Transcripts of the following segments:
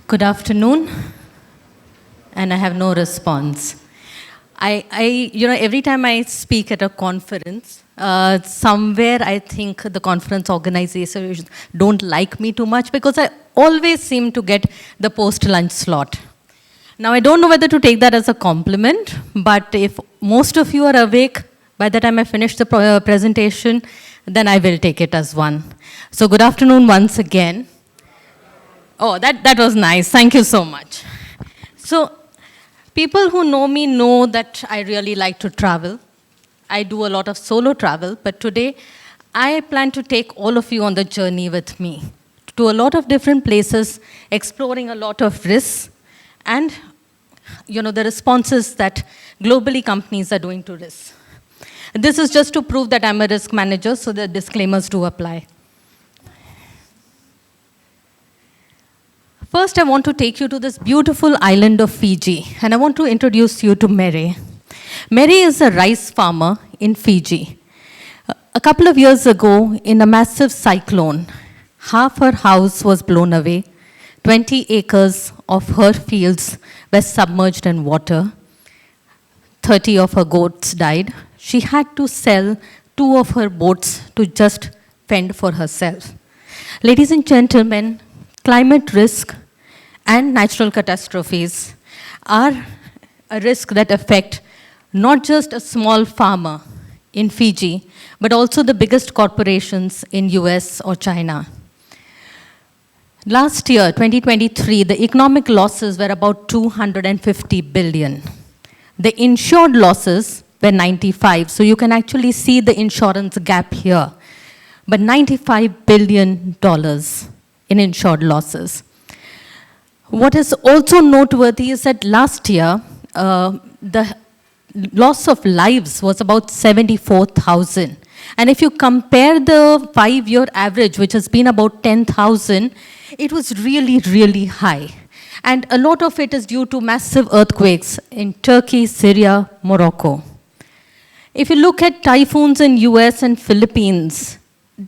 Good afternoon, and I have no response. Every time I speak at a conference, somewhere I think the conference organizers don't like me too much because I always seem to get the post-lunch slot. Now, I don't know whether to take that as a compliment, but if most of you are awake by the time I finish the presentation, then I will take it as one. So good afternoon once again. Oh, that was nice. Thank you so much. So people who know me know that I really like to travel. I do a lot of solo travel, but today I plan to take all of you on the journey with me to a lot of different places, exploring a lot of risks and the responses that globally companies are doing to risks. This is just to prove that I'm a risk manager, so the disclaimers do apply. First, I want to take you to this beautiful island of Fiji, and I want to introduce you to Mary. Mary is a rice farmer in Fiji. A couple of years ago, in a massive cyclone, half her house was blown away. 20 acres of her fields were submerged in water. 30 of her goats died. She had to sell 2 of her boats to just fend for herself. Ladies and gentlemen, climate risk and natural catastrophes are a risk that affect not just a small farmer in Fiji, but also the biggest corporations in US or China. Last year, 2023, the economic losses were about 250 billion. The insured losses were 95, so you can actually see the insurance gap here, but $95 billion in insured losses. What is also noteworthy is that last year, the loss of lives was about 74,000. And if you compare the 5-year average, which has been about 10,000, it was really, really high. And a lot of it is due to massive earthquakes in Turkey, Syria, Morocco. If you look at typhoons in US and Philippines,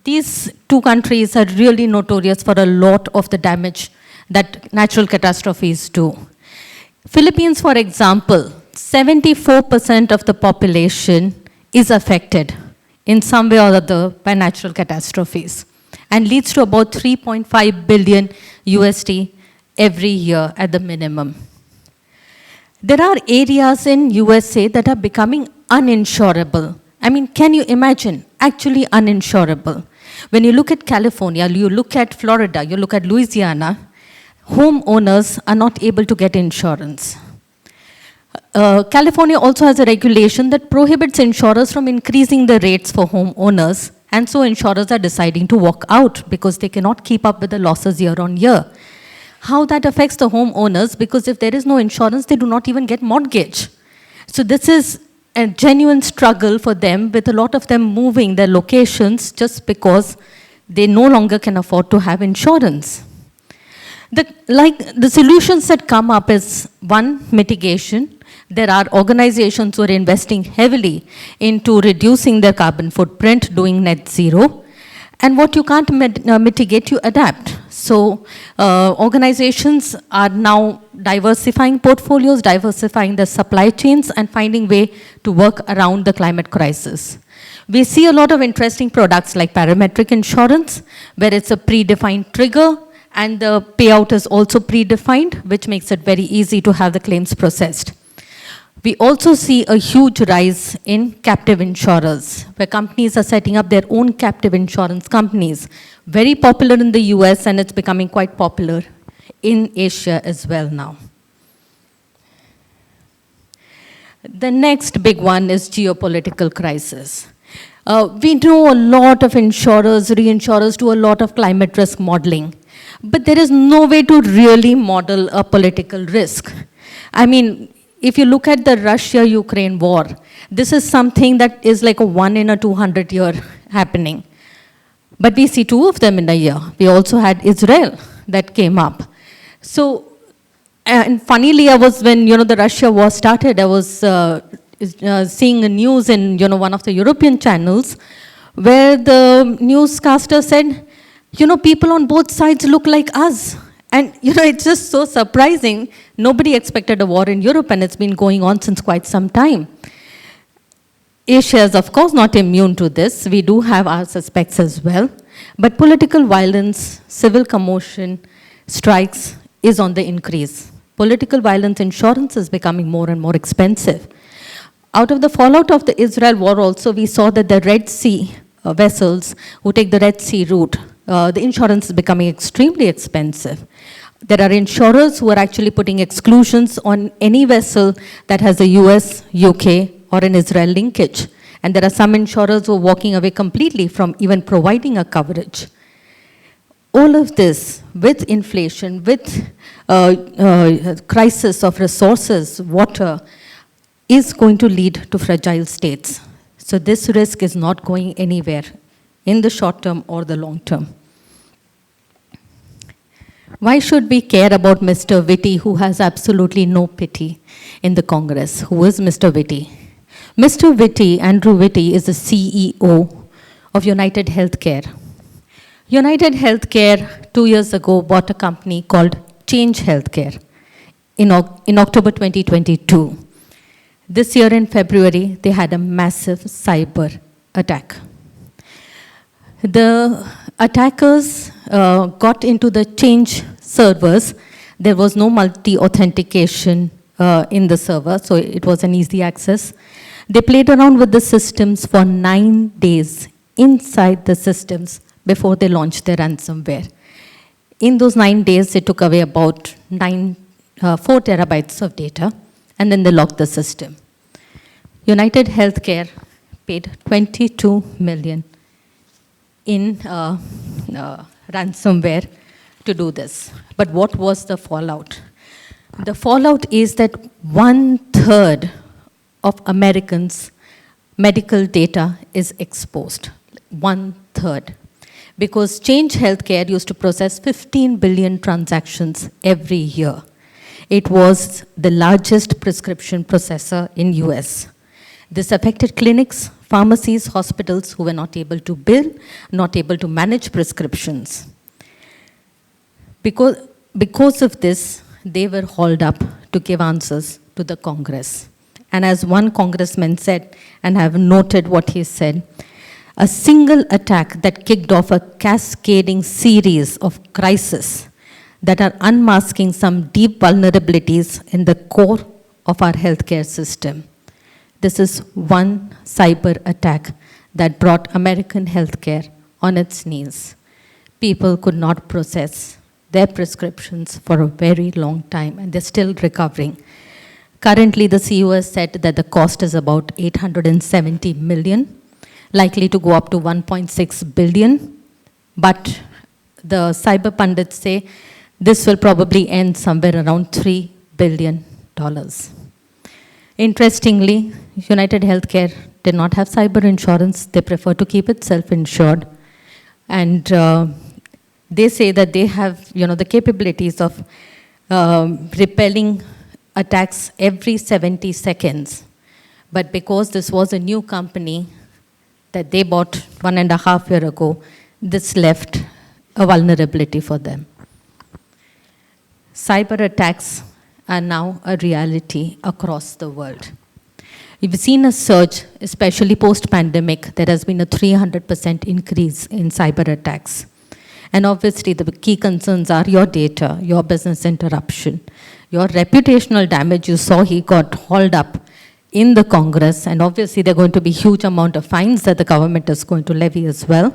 these 2 countries are really notorious for a lot of the damage that natural catastrophes do. Philippines, for example, 74% of the population is affected in some way or other by natural catastrophes and leads to about 3.5 billion USD every year at the minimum. There are areas in USA that are becoming uninsurable. I mean, can you imagine? Actually uninsurable. When you look at California, you look at Florida, you look at Louisiana, homeowners are not able to get insurance. California also has a regulation that prohibits insurers from increasing the rates for homeowners, and so insurers are deciding to walk out because they cannot keep up with the losses year on year. How that affects the homeowners, because if there is no insurance, they do not even get mortgage. So this is a genuine struggle for them, with a lot of them moving their locations just because they no longer can afford to have insurance. The solutions that come up is, one, mitigation. There are organizations who are investing heavily into reducing their carbon footprint, doing net zero. And what you can't mitigate, you adapt. So organizations are now diversifying portfolios, diversifying their supply chains, and finding way to work around the climate crisis. We see a lot of interesting products like parametric insurance, where it's a predefined trigger, and the payout is also predefined, which makes it very easy to have the claims processed. We also see a huge rise in captive insurers, where companies are setting up their own captive insurance companies. Very popular in the US, and it's becoming quite popular in Asia as well now. The next big one is geopolitical crisis. We know a lot of insurers, reinsurers do a lot of climate risk modeling, but there is no way to really model a political risk. I mean, if you look at the Russia-Ukraine war, this is something that is like a 1 in a 200 year happening. But we see 2 of them in a year. We also had Israel that came up. So, and funnily, when the Russia war started, I was seeing a news in one of the European channels, where the newscaster said, people on both sides look like us. And it's just so surprising. Nobody expected a war in Europe, and it's been going on since quite some time. Asia is, of course, not immune to this. We do have our suspects as well. But political violence, civil commotion, strikes is on the increase. Political violence insurance is becoming more and more expensive. Out of the fallout of the Israel war also, we saw that the Red Sea vessels who take the Red Sea route, the insurance is becoming extremely expensive. There are insurers who are actually putting exclusions on any vessel that has a US, UK, or an Israel linkage. And there are some insurers who are walking away completely from even providing a coverage. All of this, with inflation, with crisis of resources, water, is going to lead to fragile states. So this risk is not going anywhere in the short term or the long term. Why should we care about Mr. Whitty, who has absolutely no pity in the Congress? Who is Mr. Whitty? Mr. Whitty, Andrew Whitty, is the CEO of United Healthcare. United Healthcare 2 years ago bought a company called Change Healthcare in October 2022. This year in February, they had a massive cyber attack. The attackers got into the Change servers. There was no multi-authentication in the server, so it was an easy access. They played around with the systems for 9 days inside the systems before they launched their ransomware. In those 9 days, they took away about 4 terabytes of data, and then they locked the system. United Healthcare paid $22 million in ransomware to do this. But what was the fallout? The fallout is that 1/3 of Americans' medical data is exposed. 1/3. Because Change Healthcare used to process 15 billion transactions every year. It was the largest prescription processor in US. This affected clinics, pharmacies, hospitals who were not able to bill, not able to manage prescriptions. Because of this, they were hauled up to give answers to the Congress. And as one congressman said, and I have noted what he said, a single attack that kicked off a cascading series of crises that are unmasking some deep vulnerabilities in the core of our healthcare system. This is one cyber attack that brought American healthcare on its knees. People could not process their prescriptions for a very long time, and they're still recovering. Currently, the CEO has said that the cost is about $870 million, likely to go up to $1.6 billion. But the cyber pundits say this will probably end somewhere around $3 billion. Interestingly, United Healthcare did not have cyber insurance. They prefer to keep it self-insured. And they say that they have the capabilities of repelling attacks every 70 seconds. But because this was a new company that they bought 1.5 years ago, this left a vulnerability for them. Cyber attacks are now a reality across the world. We've seen a surge, especially post-pandemic. There has been a 300% increase in cyber attacks. And obviously, the key concerns are your data, your business interruption, your reputational damage. You saw he got hauled up in the Congress, and obviously there are going to be huge amount of fines that the government is going to levy as well,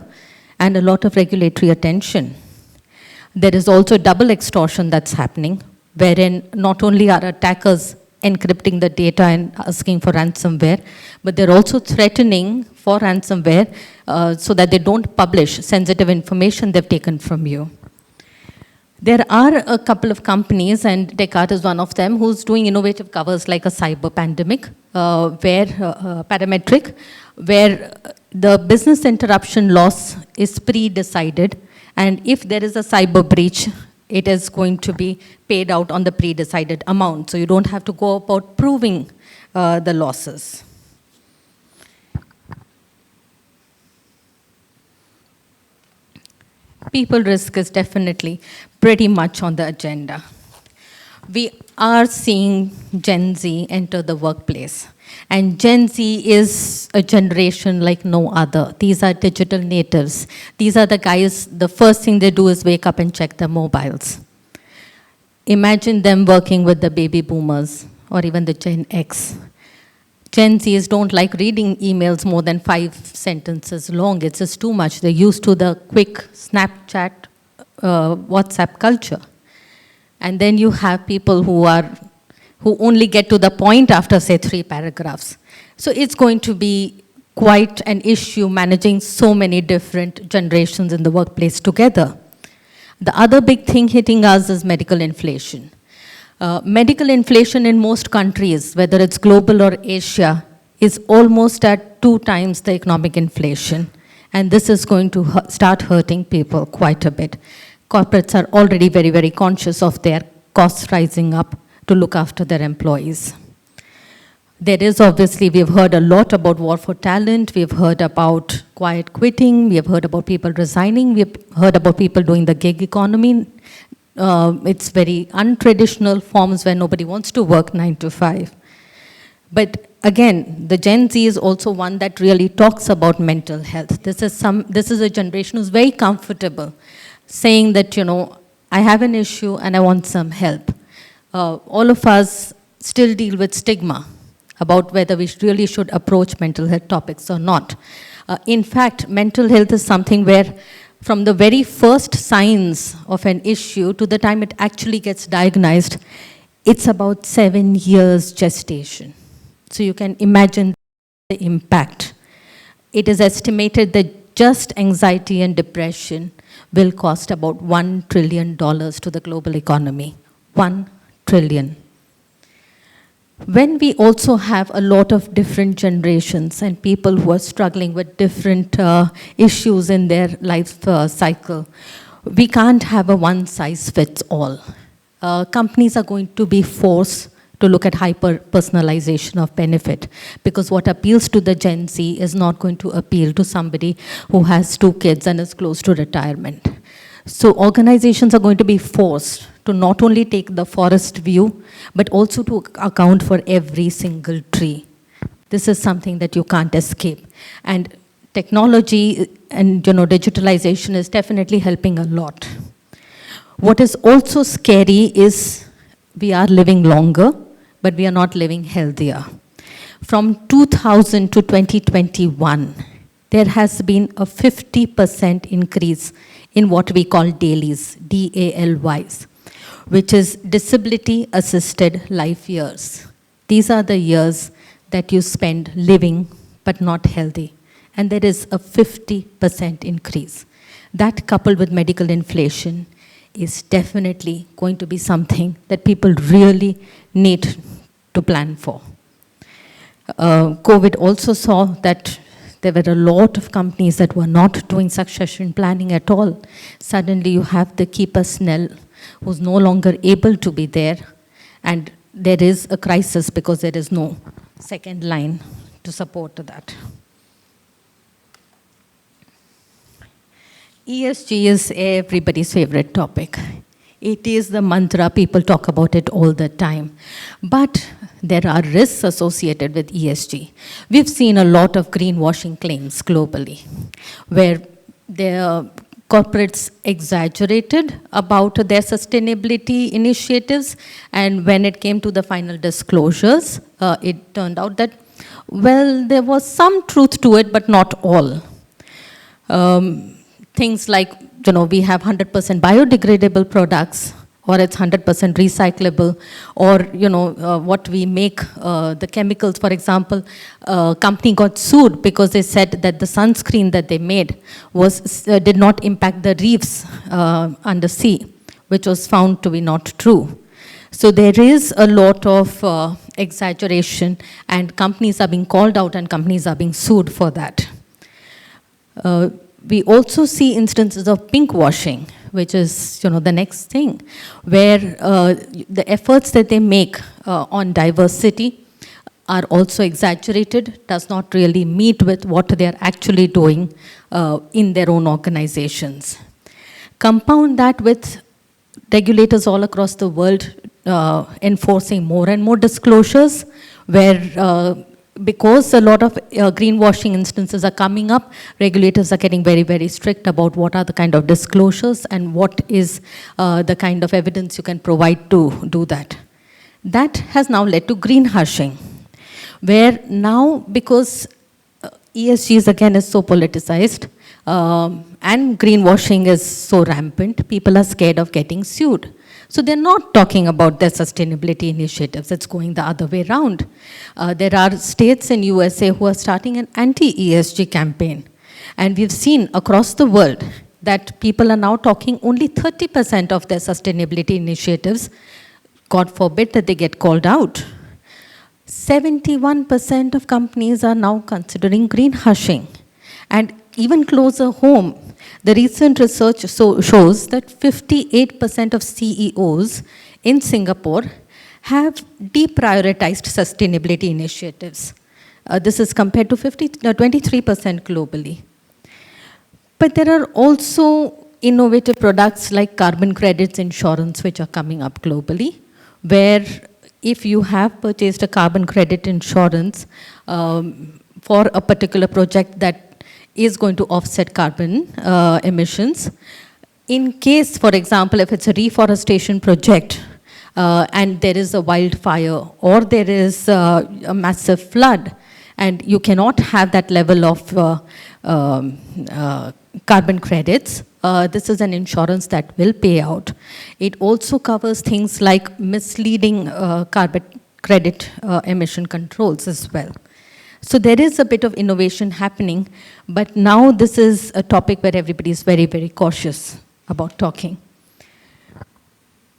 and a lot of regulatory attention. There is also double extortion that's happening, wherein not only are attackers encrypting the data and asking for ransomware, but they're also threatening for ransomware so that they don't publish sensitive information they've taken from you. There are a couple of companies, and Descartes is one of them, who's doing innovative covers like a cyber pandemic, parametric, where the business interruption loss is pre-decided, and if there is a cyber breach, it is going to be paid out on the pre-decided amount. So you don't have to go about proving the losses. people risk is definitely pretty much on the agenda. We are seeing Gen Z enter the workplace. And Gen Z is a generation like no other. These are digital natives. These are the guys, the first thing they do is wake up and check their mobiles. Imagine them working with the baby boomers or even the Gen X. Gen Zs don't like reading emails more than 5 sentences long. It's just too much. They're used to the quick Snapchat, WhatsApp culture. And then you have people who only get to the point after, say, 3 paragraphs. So it's going to be quite an issue managing so many different generations in the workplace together. The other big thing hitting us is medical inflation. Medical inflation in most countries, whether it's global or Asia, is almost at 2 times the economic inflation. And this is going to start hurting people quite a bit. Corporates are already very, very conscious of their costs rising up to look after their employees. There is obviously, we've heard a lot about war for talent, we've heard about quiet quitting, we have heard about people resigning, we've heard about people doing the gig economy. It's very untraditional forms where nobody wants to work 9 to 5. But again, the Gen Z is also one that really talks about mental health. This is a generation who's very comfortable saying that, I have an issue and I want some help. All of us still deal with stigma about whether we really should approach mental health topics or not. In fact, mental health is something where from the very first signs of an issue to the time it actually gets diagnosed, it's about 7 years gestation. So you can imagine the impact. It is estimated that just anxiety and depression will cost about $1 trillion to the global economy. 1 trillion. When we also have a lot of different generations and people who are struggling with different issues in their life cycle, we can't have a one-size-fits-all. Companies are going to be forced to look at hyper-personalization of benefit, because what appeals to the Gen Z is not going to appeal to somebody who has 2 kids and is close to retirement. So organizations are going to be forced to not only take the forest view, but also to account for every single tree. This is something that you can't escape. And technology and digitalization is definitely helping a lot. What is also scary is we are living longer, but we are not living healthier. From 2000 to 2021, there has been a 50% increase in what we call DALYs, DALYs, which is disability-assisted life years. These are the years that you spend living but not healthy. And there is a 50% increase. That, coupled with medical inflation, is definitely going to be something that people really need to plan for. COVID also saw that there were a lot of companies that were not doing succession planning at all. Suddenly you have the keeper Snell, who's no longer able to be there, and there is a crisis because there is no second line to support that. ESG is everybody's favorite topic. It is the mantra, people talk about it all the time. But there are risks associated with ESG. We've seen a lot of greenwashing claims globally, where the corporates exaggerated about their sustainability initiatives, and when it came to the final disclosures, it turned out that, well, there was some truth to it, but not all. Things like, we have 100% biodegradable products, or it's 100% recyclable, or what we make, the chemicals, for example, a company got sued because they said that the sunscreen that they made did not impact the reefs under sea, which was found to be not true. So there is a lot of exaggeration, and companies are being called out and companies are being sued for that. We also see instances of pink washing, which is the next thing, where the efforts that they make on diversity are also exaggerated, does not really meet with what they are actually doing in their own organizations. Compound that with regulators all across the world enforcing more and more disclosures, where because a lot of greenwashing instances are coming up, regulators are getting very, very strict about what are the kind of disclosures and what is the kind of evidence you can provide to do that. That has now led to green hushing, where now, because ESG is again is so politicized and greenwashing is so rampant, people are scared of getting sued. So they're not talking about their sustainability initiatives. It's going the other way around. There are states in USA who are starting an anti-ESG campaign. And we've seen across the world that people are now talking only 30% of their sustainability initiatives. God forbid that they get called out. 71% of companies are now considering green hushing. And even closer home, the recent research shows that 58% of CEOs in Singapore have deprioritized sustainability initiatives. This is compared to 23% globally. But there are also innovative products like carbon credits insurance, which are coming up globally, where if you have purchased a carbon credit insurance for a particular project that is going to offset carbon emissions, in case, for example, if it's a reforestation project and there is a wildfire or there is a massive flood, and you cannot have that level of carbon credits, this is an insurance that will pay out. It also covers things like misleading carbon credit emission controls as well. So there is a bit of innovation happening, but now this is a topic where everybody is very, very cautious about talking.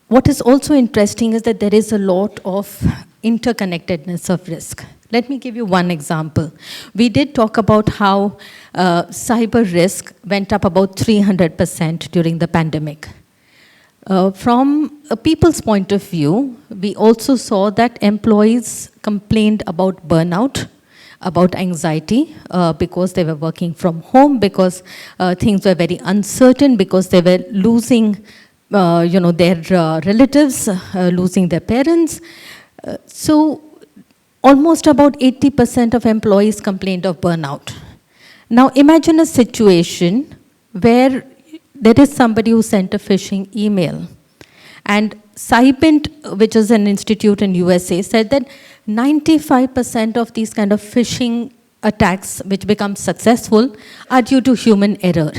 What is also interesting is that there is a lot of interconnectedness of risk. Let me give you one example. We did talk about how cyber risk went up about 300% during the pandemic. From a people's point of view, we also saw that employees complained about burnout, about anxiety, because they were working from home, because things were very uncertain, because they were losing their relatives, losing their parents. So almost about 80% of employees complained of burnout. Now imagine a situation where there is somebody who sent a phishing email. And Cybint, which is an institute in USA, said that 95% of these kind of phishing attacks which become successful are due to human error.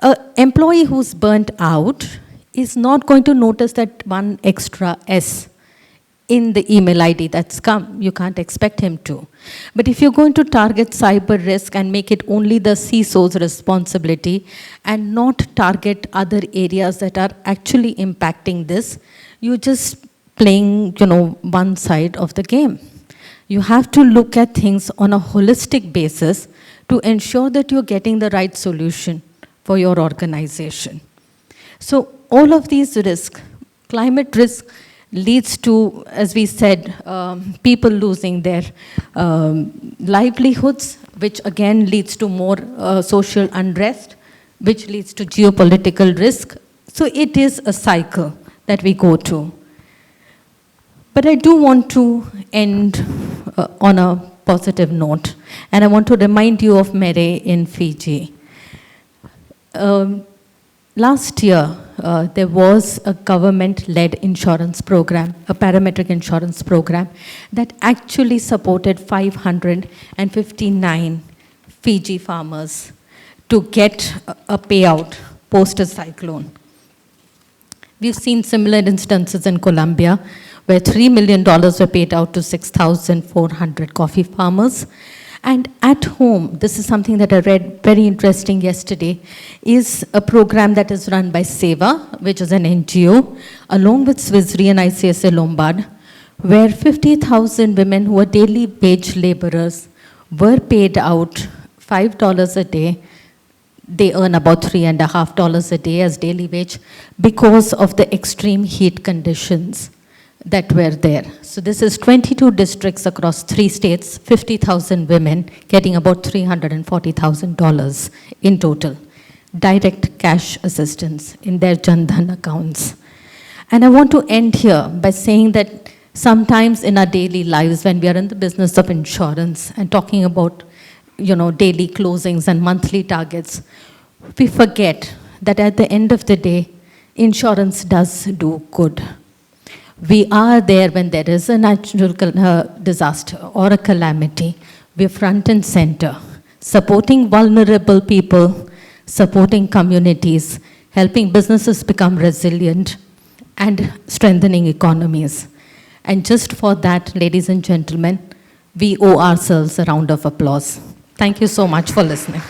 An employee who's burnt out is not going to notice that one extra S in the email ID that's come. You can't expect him to. But if you're going to target cyber risk and make it only the CISO's responsibility and not target other areas that are actually impacting this, you're just playing, one side of the game. You have to look at things on a holistic basis to ensure that you're getting the right solution for your organization. So all of these risks, climate risk leads to, as we said, people losing their livelihoods, which again leads to more social unrest, which leads to geopolitical risk. So it is a cycle that we go to. But I do want to end on a positive note, and I want to remind you of Mere in Fiji. Last year, there was a government-led insurance program, a parametric insurance program, that actually supported 559 Fiji farmers to get a payout post a cyclone. We've seen similar instances in Colombia, where $3 million were paid out to 6,400 coffee farmers. And at home, this is something that I read very interesting yesterday, is a program that is run by SEVA, which is an NGO, along with Swissre and ICSA Lombard, where 50,000 women who are daily wage laborers were paid out $5 a day. They earn about $3.50 a day as daily wage because of the extreme heat conditions that were there. So this is 22 districts across 3 states, 50,000 women getting about $340,000 in total. Direct cash assistance in their Jan Dhan accounts. And I want to end here by saying that sometimes in our daily lives, when we are in the business of insurance and talking about, daily closings and monthly targets, we forget that at the end of the day, insurance does do good. We are there when there is a natural disaster or a calamity. We're front and center, supporting vulnerable people, supporting communities, helping businesses become resilient, and strengthening economies. And just for that, ladies and gentlemen, we owe ourselves a round of applause. Thank you so much for listening.